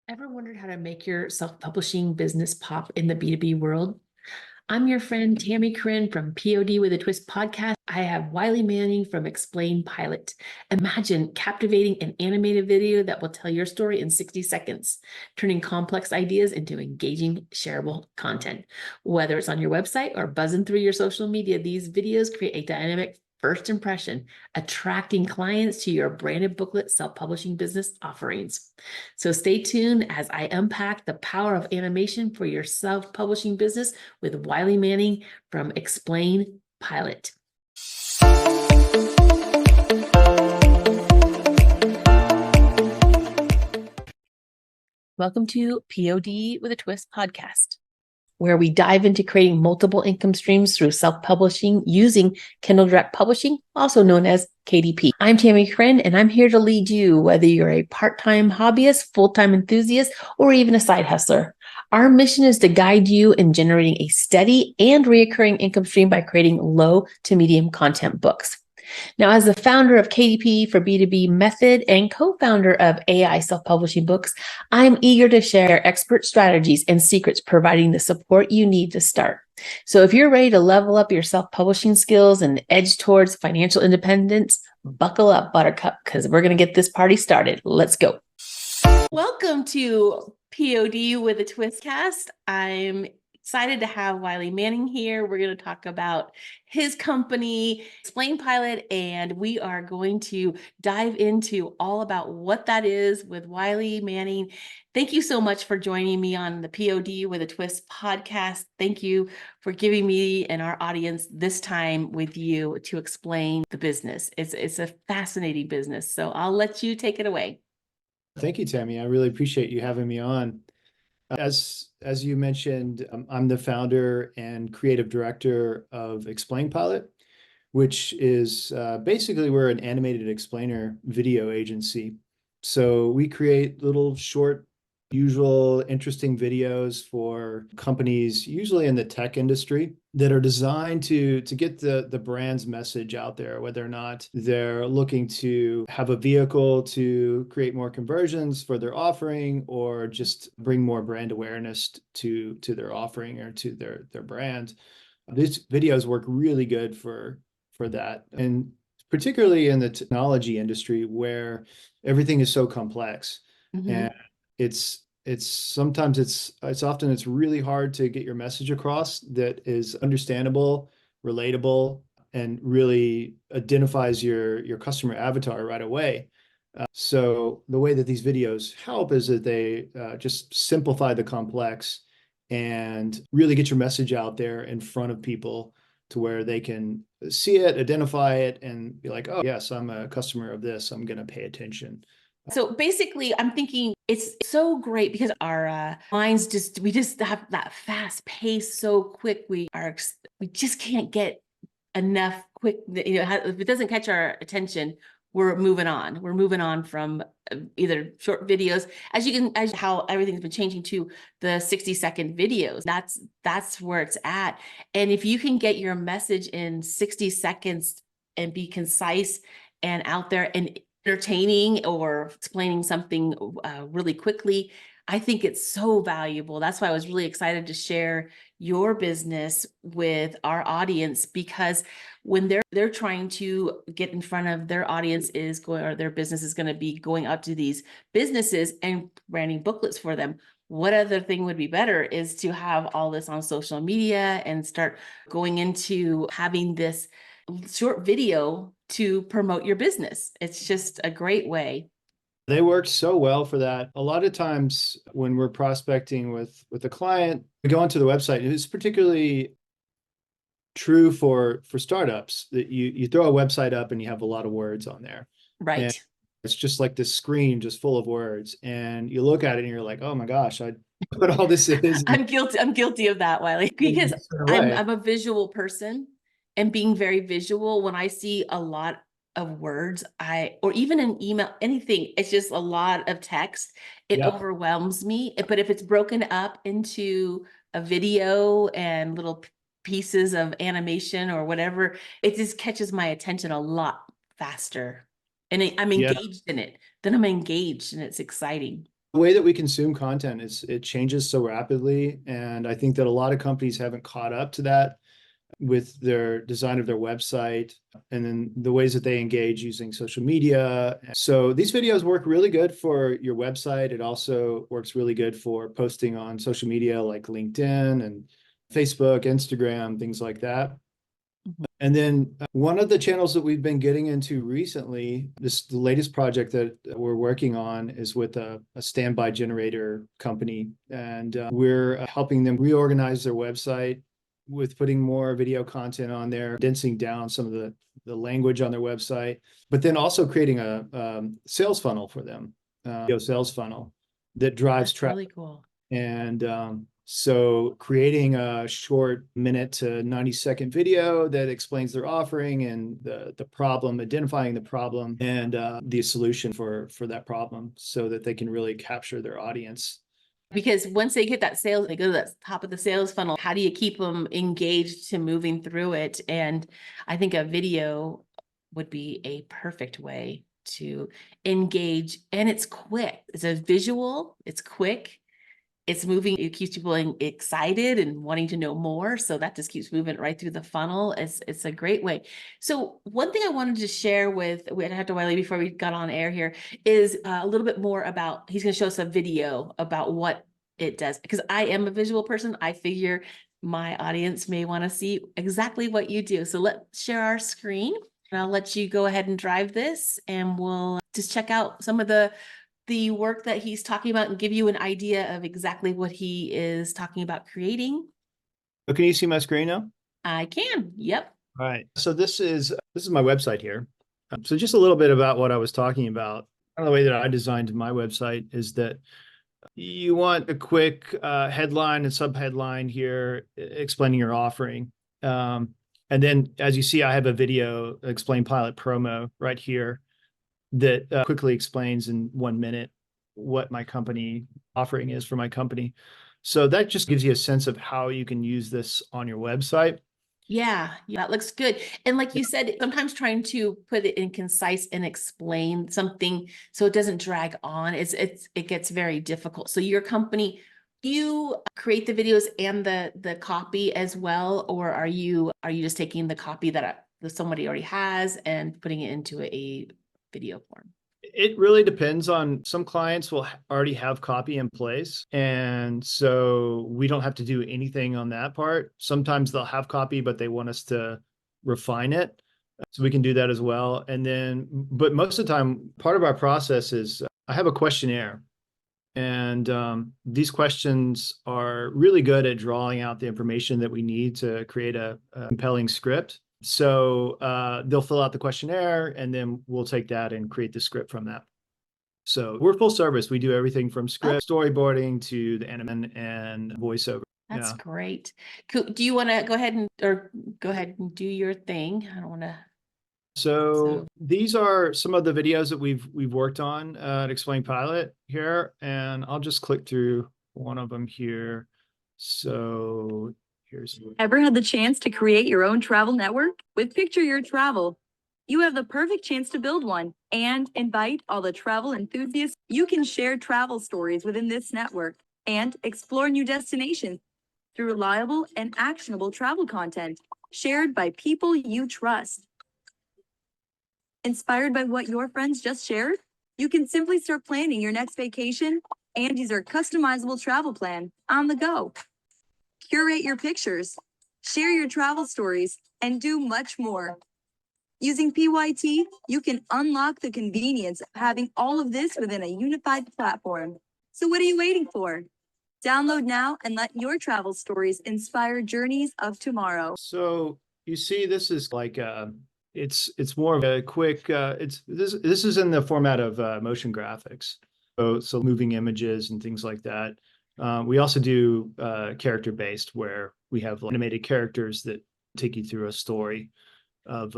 Ever wondered how to make your self-publishing business pop in the B2B world? I'm your friend Tammy Corinne from POD with a Twist podcast. I have Wylie Manning from Explain Pilot. Imagine captivating an animated video that will tell your story in 60 seconds, turning complex ideas into engaging, shareable content. Whether it's on your website or buzzing through your social media, these videos create a dynamic first impression, attracting clients to your branded booklet self-publishing business offerings. So stay tuned as I unpack the power of animation for your self-publishing business with Wylie Manning from Explain Pilot. Welcome to POD with a Twist podcast, where we dive into creating multiple income streams through self-publishing using Kindle Direct Publishing, also known as KDP. I'm Tammy Corinne, and I'm here to lead you, whether you're a part-time hobbyist, full-time enthusiast, or even a side hustler. Our mission is to guide you in generating a steady and recurring income stream by creating low to medium content books. Now, as the founder of KDP for B2B Method and co-founder of AI Self-Publishing Books, I'm eager to share expert strategies and secrets, providing the support you need to start. So if you're ready to level up your self-publishing skills and edge towards financial independence, buckle up, Buttercup, because we're going to get this party started. Let's go. Welcome to POD with a Twist cast. I'm excited to have Wylie Manning here. We're going to talk about his company, Explain Pilot, and we are going to dive into all about what that is with Wylie Manning. Thank you so much for joining me on the POD with a Twist podcast. Thank you for giving me and our audience this time with you to explain the business. It's a fascinating business, so I'll let you take it away. Thank you, Tammy. I really appreciate you having me on. As you mentioned, I'm the founder and creative director of Explain Pilot, which is basically we're an animated explainer video agency. So we create little short, usual, interesting videos for companies, usually in the tech industry, that are designed to get the brand's message out there, whether or not they're looking to have a vehicle to create more conversions for their offering or just bring more brand awareness to their offering or to their brand. These videos work really good for that. And particularly in the technology industry where everything is so complex. Mm-hmm. And it's sometimes it's often it's really hard to get your message across that is understandable, relatable, and really identifies your customer avatar right away. So the way that these videos help is that they just simplify the complex and really get your message out there in front of people to where they can see it, identify it, and be like, oh, yes, I'm a customer of this. I'm going to pay attention. So basically, I'm thinking it's so great because our minds we just have that fast pace so quick. We just can't get enough quick. If it doesn't catch our attention, we're moving on. We're moving on from either short videos, as how everything's been changing to the 60-second videos. That's where it's at. And if you can get your message in 60 seconds and be concise and out there and entertaining or explaining something really quickly, I think it's so valuable. That's why I was really excited to share your business with our audience, because when they're trying to get in front of their audience or their business is going to be going up to these businesses and branding booklets for them. What other thing would be better is to have all this on social media and start going into having this short video to promote your business. It's just a great way. They work so well for that. A lot of times when we're prospecting with a client, we go onto the website, and it's particularly true for startups that you throw a website up and you have a lot of words on there. Right. And it's just like this screen just full of words. And you look at it and you're like, oh my gosh, I put all this is. I'm guilty of that, Wylie, because I'm a visual person, and being very visual, when I see a lot of words, or even an email, anything, it's just a lot of text. It overwhelms me. But if it's broken up into a video and little pieces of animation or whatever, it just catches my attention a lot faster. And I'm engaged in it. Then I'm engaged and it's exciting. The way that we consume content it changes so rapidly. And I think that a lot of companies haven't caught up to that with their design of their website and then the ways that they engage using social media. So these videos work really good for your website. It also works really good for posting on social media like LinkedIn and Facebook, Instagram, things like that. And then one of the channels that we've been getting into recently, the latest project that we're working on is with a standby generator company. And we're helping them reorganize their website with putting more video content on there, condensing down some of the language on their website, but then also creating a sales funnel for them, video sales funnel that drives traffic. Really cool. And so creating a short minute to 90-second video that explains their offering and the problem, identifying the problem and the solution for that problem so that they can really capture their audience. Because once they get that sales, they go to the top of the sales funnel. How do you keep them engaged to moving through it? And I think a video would be a perfect way to engage. And it's quick. It's a visual, it's quick, it's moving. It keeps people excited and wanting to know more. So that just keeps moving right through the funnel. It's a great way. So one thing I wanted to share with Dr. Wylie before we got on air here is a little bit more about, he's going to show us a video about what it does. Because I am a visual person. I figure my audience may want to see exactly what you do. So let's share our screen and I'll let you go ahead and drive this and we'll just check out some of the work that he's talking about and give you an idea of exactly what he is talking about creating. So can you see my screen now? I can. Yep. All right. So this is my website here. So just a little bit about what I was talking about. The way that I designed my website is that you want a quick headline and subheadline here explaining your offering. And then as you see, I have a video explain pilot promo right here that quickly explains in 1 minute what my company offering is for my company. So that just gives you a sense of how you can use this on your website. Yeah, that looks good. And like you said, sometimes trying to put it in concise and explain something so it doesn't drag on, it gets very difficult. So your company, do you create the videos and the copy as well, or are you just taking the copy that somebody already has and putting it into a video form? It really depends on some clients will already have copy in place. And so we don't have to do anything on that part. Sometimes they'll have copy, but they want us to refine it. So we can do that as well. And then, but most of the time, part of our process is I have a questionnaire. And these questions are really good at drawing out the information that we need to create a compelling script. So they'll fill out the questionnaire and then we'll take that and create the script from that. So we're full service. We do everything from script, storyboarding to the animation and voiceover. That's great. Cool. Do you want to go ahead and do your thing? I don't want to. So these are some of the videos that we've worked on at Explain Pilot here, and I'll just click through one of them here. So ever had the chance to create your own travel network? With Picture Your Travel, you have the perfect chance to build one and invite all the travel enthusiasts. You can share travel stories within this network and explore new destinations through reliable and actionable travel content shared by people you trust. Inspired by what your friends just shared? You can simply start planning your next vacation and use our customizable travel plan on the go. Curate your pictures, share your travel stories, and do much more. Using PYT, you can unlock the convenience of having all of this within a unified platform. So what are you waiting for? Download now and let your travel stories inspire journeys of tomorrow. So you see, this is like it's more of a quick. This is in the format of motion graphics, so moving images and things like that. We also do character-based, where we have animated characters that take you through a story of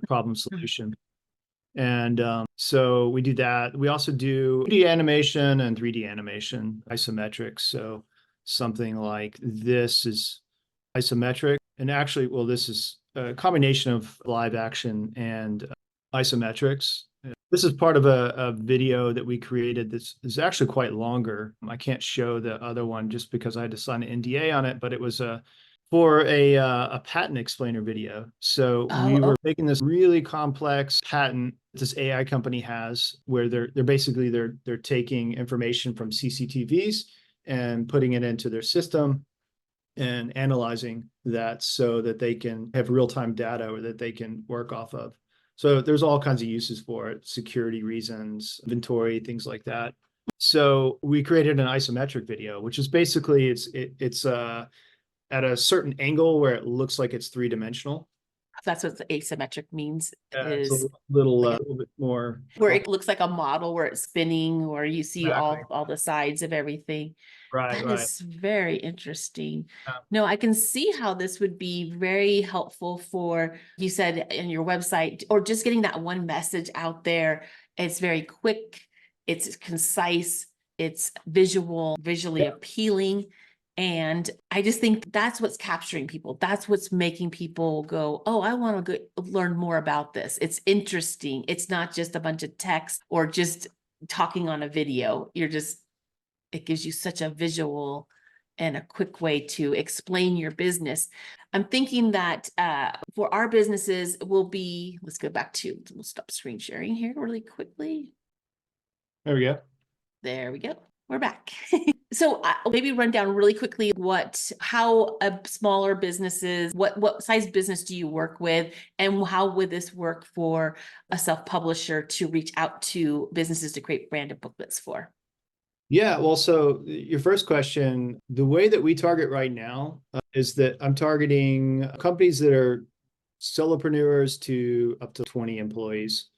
problem solution. And so we do that. We also do 2D animation and 3D animation, isometric. So something like this is isometric. And actually, well, this is a combination of live action and isometrics. This is part of a video that we created. This is actually quite longer. I can't show the other one just because I had to sign an NDA on it, but it was for a patent explainer video. So we were making this really complex patent this AI company has, where they're basically they're taking information from CCTVs and putting it into their system and analyzing that so that they can have real-time data or that they can work off of. So there's all kinds of uses for it, security reasons, inventory, things like that. So we created an isometric video, which is basically it's at a certain angle where it looks like it's three-dimensional. That's what the asymmetric means, It's is a little bit more where it looks like a model where it's spinning, or you see Exactly. all the sides of everything. right, That right. is very interesting. Yeah. No, I can see how this would be very helpful for, you said, in your website, or just getting that one message out there. It's very quick, it's concise, it's visually Yeah. appealing. And I just think that's what's capturing people. That's what's making people go, oh, I want to learn more about this. It's interesting. It's not just a bunch of text or just talking on a video. It gives you such a visual and a quick way to explain your business. I'm thinking that for our businesses, we'll stop screen sharing here really quickly. There we go. There we go. We're back. So maybe run down really quickly how a smaller businesses, what size business do you work with, and how would this work for a self-publisher to reach out to businesses to create branded booklets for? Yeah, well, so your first question, the way that we target right now is that I'm targeting companies that are solopreneurs to up to 20 employees.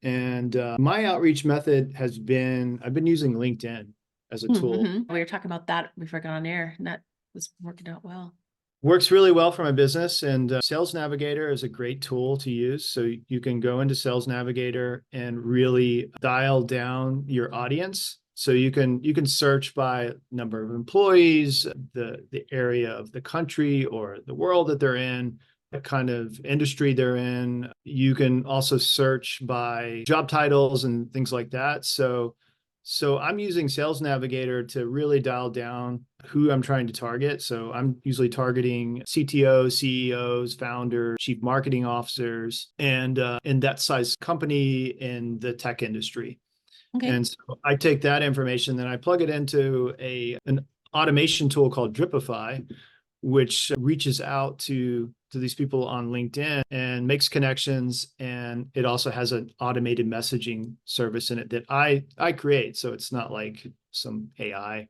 And my outreach method has been, I've been using LinkedIn as a tool. We were talking about that before I got on air, and that was working out well. Works really well for my business, and Sales Navigator is a great tool to use. So you can go into Sales Navigator and really dial down your audience. So you can search by number of employees, the area of the country or the world that they're in, what kind of industry they're in. You can also search by job titles and things like that. So I'm using Sales Navigator to really dial down who I'm trying to target. So I'm usually targeting CTOs, CEOs, founders, chief marketing officers, and in that size company in the tech industry. Okay. And so I take that information, then I plug it into an automation tool called Dripify, which reaches out to these people on LinkedIn and makes connections. And it also has an automated messaging service in it that I create. So it's not like some AI.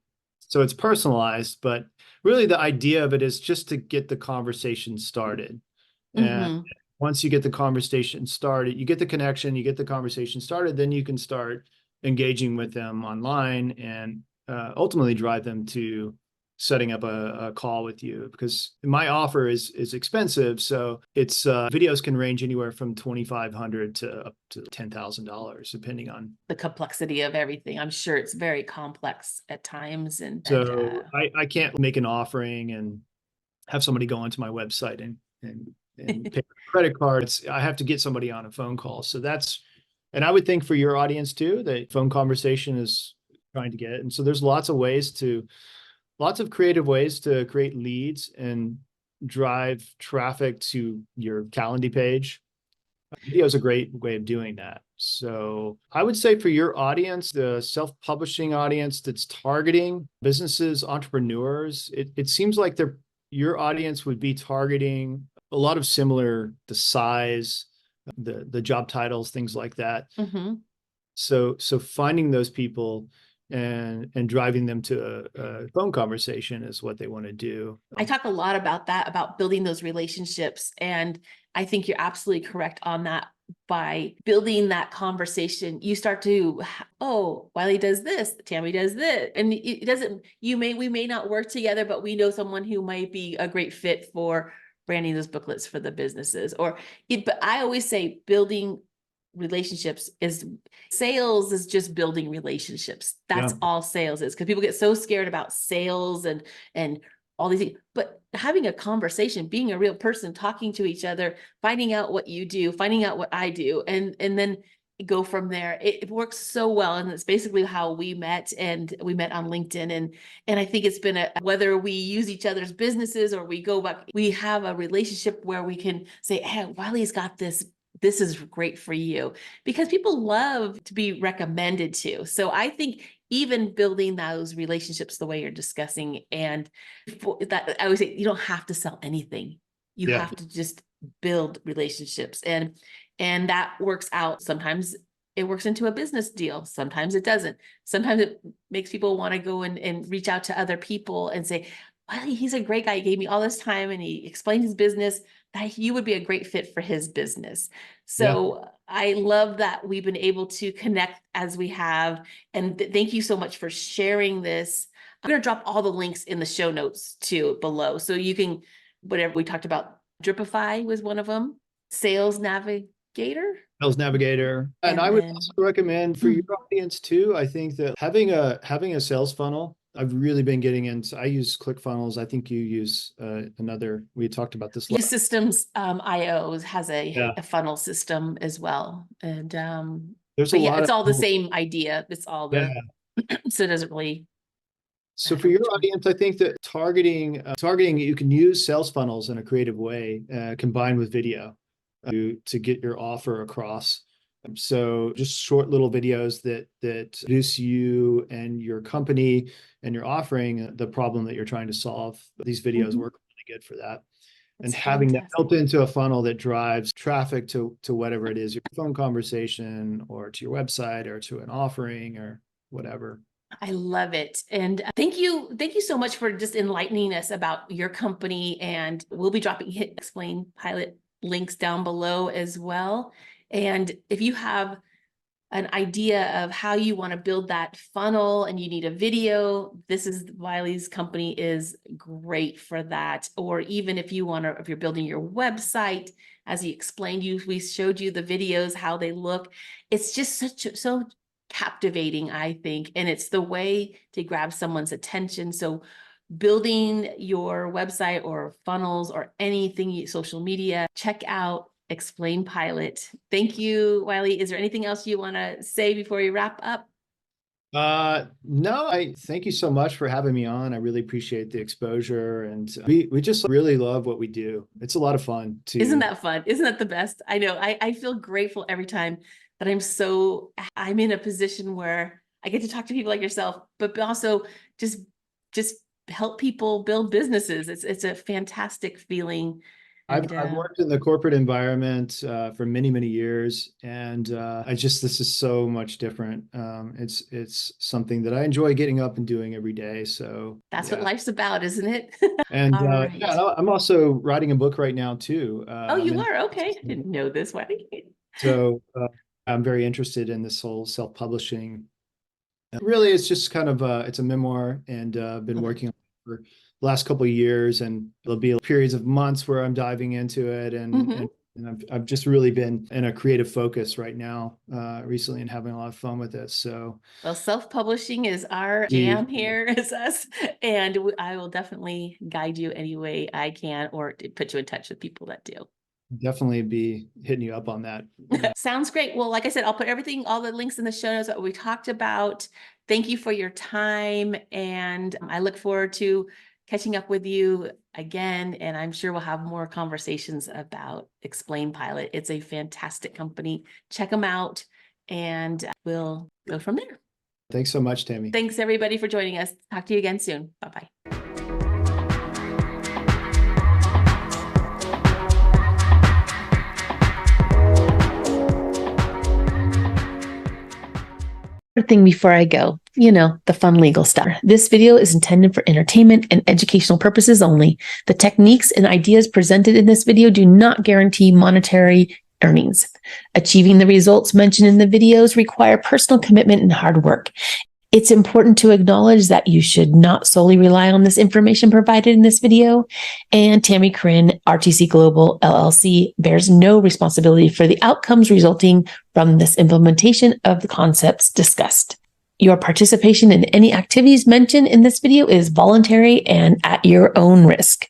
So it's personalized, but really the idea of it is just to get the conversation started. And once you get the conversation started, you get the connection, you get the conversation started, then you can start engaging with them online and ultimately drive them to setting up a call with you, because my offer is expensive. So it's videos can range anywhere from $2,500 to up to $10,000, depending on the complexity of everything. I'm sure it's very complex at times. And so I can't make an offering and have somebody go onto my website and pay a credit card. I have to get somebody on a phone call. So and I would think for your audience too, that phone conversation is trying to get. And so there's lots of creative ways to create leads and drive traffic to your Calendly page. Video is a great way of doing that. So I would say for your audience, the self-publishing audience that's targeting businesses, entrepreneurs, it seems like your audience would be targeting a lot of similar, the size, the job titles, things like that. So finding those people and driving them to a phone conversation is what they want to do. I talk a lot about that, about building those relationships. And I think you're absolutely correct on that. By building that conversation, you start to, oh, Wylie does this, Tammy does this. And it doesn't, we may not work together, but we know someone who might be a great fit for branding those booklets for the businesses. But I always say building relationships sales is just building relationships. That's all sales is, because people get so scared about sales and all these things. But having a conversation, being a real person, talking to each other, finding out what you do, finding out what I do, and then go from there. It works so well. And it's basically how we met, and we met on LinkedIn. And I think it's been whether we use each other's businesses or we go back, we have a relationship where we can say, hey, Wylie's got this. This is great for you, because people love to be recommended to. So I think even building those relationships the way you're discussing, and that, I would say you don't have to sell anything. You have to just build relationships, and that works out. Sometimes it works into a business deal. Sometimes it doesn't. Sometimes it makes people want to go and reach out to other people and say, well, he's a great guy. He gave me all this time and he explained his business, that you would be a great fit for his business. So I love that we've been able to connect as we have. And thank you so much for sharing this. I'm going to drop all the links in the show notes too below. So you can, whatever we talked about, Dripify was one of them. Sales Navigator. And I would also recommend for your audience too. I think that having a sales funnel, I've really been getting into. I use ClickFunnels. I think you use another. We talked about this. Systems IO has a funnel system as well, and there's a lot. It's all the same idea. It's all the so it doesn't really. So for your audience, I think that targeting, you can use sales funnels in a creative way, combined with video, to get your offer across. So just short little videos that introduce you and your company and your offering, the problem that you're trying to solve. These videos work really good for that. And having that built into a funnel that drives traffic to whatever it is, your phone conversation or to your website or to an offering or whatever. I love it. And thank you so much for just enlightening us about your company. And we'll be dropping Explain Pilot links down below as well. And if you have an idea of how you want to build that funnel and you need a video, this is Wylie's company is great for that. Or even if you want to, if you're building your website, as he explained we showed you the videos, how they look. It's just so captivating, I think. And it's the way to grab someone's attention. So building your website or funnels or anything, social media, check out Explain Pilot. Thank you, Wylie. Is there anything else you want to say before we wrap up? No, I thank you so much for having me on. I really appreciate the exposure, and we just really love what we do. It's a lot of fun too. Isn't that fun? Isn't that the best? I know. I feel grateful every time that I'm in a position where I get to talk to people like yourself, but also just help people build businesses. It's a fantastic feeling. I've worked in the corporate environment for many, many years, and this is so much different. It's something that I enjoy getting up and doing every day. So that's what life's about, isn't it? And I'm also writing a book right now too. Oh, you are? Okay. I didn't know this, Wylie. So I'm very interested in this whole self-publishing. Really, it's just kind of it's a memoir, and been working on it for the last couple of years, and there'll be periods of months where I'm diving into it, and I've just really been in a creative focus right now recently, and having a lot of fun with it. So, well, self-publishing is our jam here, is us, and I will definitely guide you any way I can, or put you in touch with people that do. Definitely be hitting you up on that. Sounds great. Well, like I said, I'll put all the links in the show notes that we talked about. Thank you for your time, and I look forward to catching up with you again, and I'm sure we'll have more conversations about Explain Pilot. It's a fantastic company. Check them out, and we'll go from there. Thanks so much, Tammy. Thanks, everybody, for joining us. Talk to you again soon. Bye-bye. Thing before I go, the fun legal stuff. This video is intended for entertainment and educational purposes only. The techniques and ideas presented in this video do not guarantee monetary earnings. Achieving the results mentioned in the videos require personal commitment and hard work. It's important to acknowledge that you should not solely rely on this information provided in this video, and Tammy Corinne, RTC Global LLC, bears no responsibility for the outcomes resulting from this implementation of the concepts discussed. Your participation in any activities mentioned in this video is voluntary and at your own risk.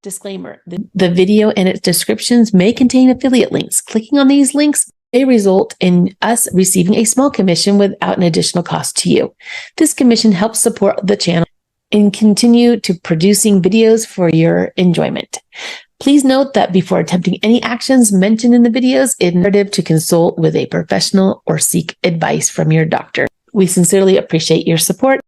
Disclaimer, the video and its descriptions may contain affiliate links. Clicking on these links may result in us receiving a small commission without an additional cost to you. This commission helps support the channel and continue to producing videos for your enjoyment. Please note that before attempting any actions mentioned in the videos, it's imperative to consult with a professional or seek advice from your doctor. We sincerely appreciate your support.